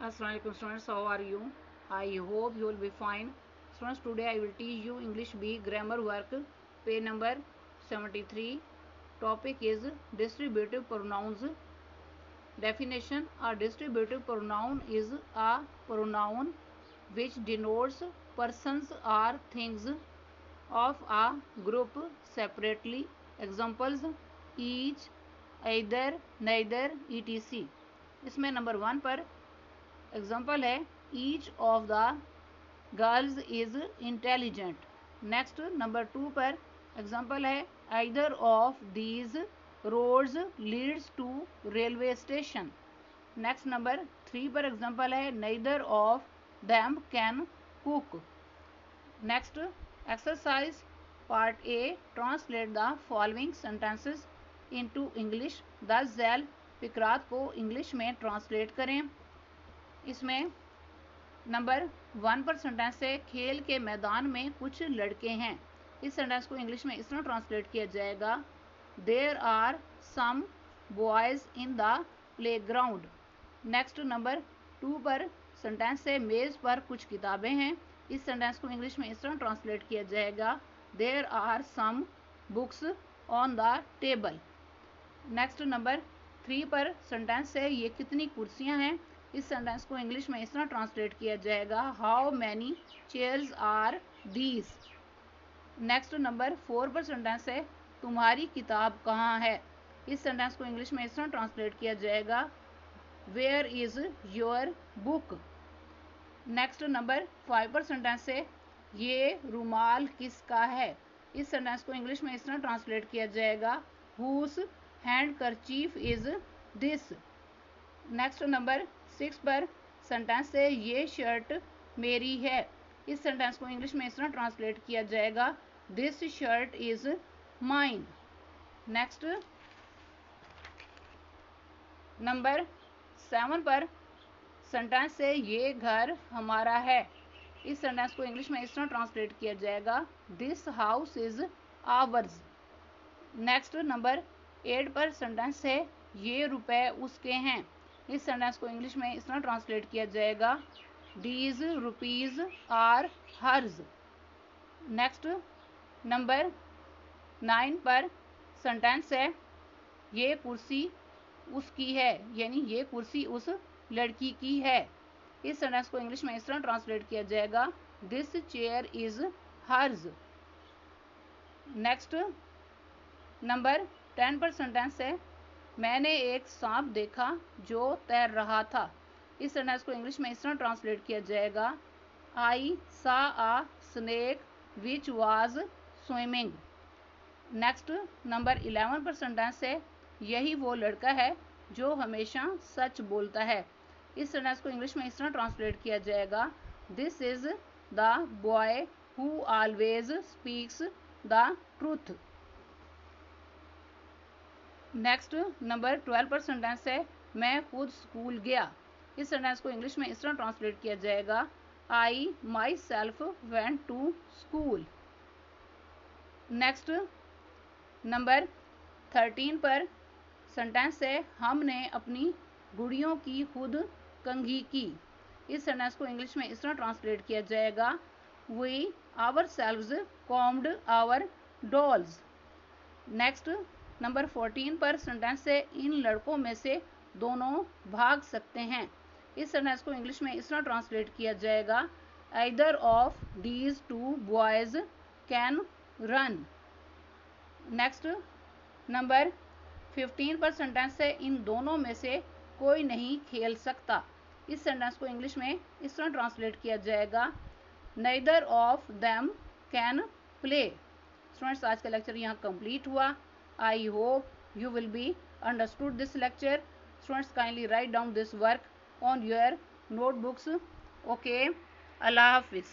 Assalamualaikum students, how are you? I hope you will be fine. Students, today I will teach you English B grammar work, page number 73. Topic is distributive pronouns. Definition: a distributive pronoun is a pronoun which denotes persons or things of a group separately. Examples: each, either, neither, etc. इसमें number 1 पर example है each of the girls is intelligent. Next number 2 पर example है either of these roads leads to railway station. Next number 3 पर example है neither of them can cook. Next exercise part A, translate the following sentences into English. 10 झैल फिकरात को English में translate करें। इसमें नंबर 1 पर सेंटेंस है खेल के मैदान में कुछ लड़के हैं। इस सेंटेंस को इंग्लिश में इस तरह ट्रांसलेट किया जाएगा, there are some boys in the playground. Next number 2 पर सेंटेंस है मेज पर कुछ किताबें हैं। इस सेंटेंस को इंग्लिश में इस तरह ट्रांसलेट किया जाएगा, there are some books on the table. Next number 3 पर सेंटेंस है ये कितनी कुर्सियां हैं। इस सेंटेंस को इंग्लिश में इस तरह ट्रांसलेट किया जाएगा, how many chairs are these. Next number 4 पर सेंटेंस है तुम्हारी किताब कहाँ है। इस सेंटेंस को इंग्लिश में इस तरह ट्रांसलेट किया जाएगा, where is your book. Next number 5 पर सेंटेंस है ये रुमाल किसका है। इस सेंटेंस को इंग्लिश में इस तरह ट्रांसलेट किया जाएगा, whose handkerchief is this. Next number 6 पर सेंटेंस है ये शर्ट मेरी है। इस सेंटेंस को इंग्लिश में इस तरह ट्रांसलेट किया जाएगा, this shirt is mine. Next number 7 पर सेंटेंस है ये घर हमारा है। इस सेंटेंस को इंग्लिश में इस तरह ट्रांसलेट किया जाएगा, this house is ours. Next number 8 पर सेंटेंस है ये रुपए उसके हैं। इस सेंटेंस को इंग्लिश में इस तरह ट्रांसलेट किया जाएगा, दीज रुपीज आर हर्ज। नेक्स्ट नंबर 9 पर सेंटेंस है ये कुर्सी उसकी है, यानी ये कुर्सी उस लड़की की है। इस सेंटेंस को इंग्लिश में इस तरह ट्रांसलेट किया जाएगा, दिस चेयर इज हर्ज। नेक्स्ट नंबर 10 पर सेंटेंस है मैंने एक सांप देखा जो तैर रहा था। इस सेंटेंस को इंग्लिश में इस तरह ट्रांसलेट किया जाएगा, I saw a snake which was swimming. Next number 11 पर सेंटेंस है यही वो लड़का है जो हमेशा सच बोलता है। इस सेंटेंस को इंग्लिश में इस तरह ट्रांसलेट किया जाएगा, this is the boy who always speaks the truth. Next number 12 पर सेंटेंस है मैं खुद स्कूल गया। इस सेंटेंस को इंग्लिश में इस तरह ट्रांसलेट किया जाएगा, I myself went to school. Next number 13 पर सेंटेंस है हमने अपनी गुड़ियों की खुद कंघी की। इस सेंटेंस को इंग्लिश में इस तरह ट्रांसलेट किया जाएगा, we ourselves combed our dolls. Next number 14 पर सेंटेंस है इन लड़कों में से दोनों भाग सकते हैं। इस सेंटेंस को इंग्लिश में इस तरह ट्रांसलेट किया जाएगा, either of these two boys can run. Next number 15 पर सेंटेंस है इन दोनों में से कोई नहीं खेल सकता। इस सेंटेंस को इंग्लिश में इस तरह ट्रांसलेट किया जाएगा, neither of them can play. Students, आज का लेक्चर यहाँ कंप्लीट हुआ। I hope you will be understood this lecture. Students, kindly write down this work on your notebooks. Okay, Allah Hafiz.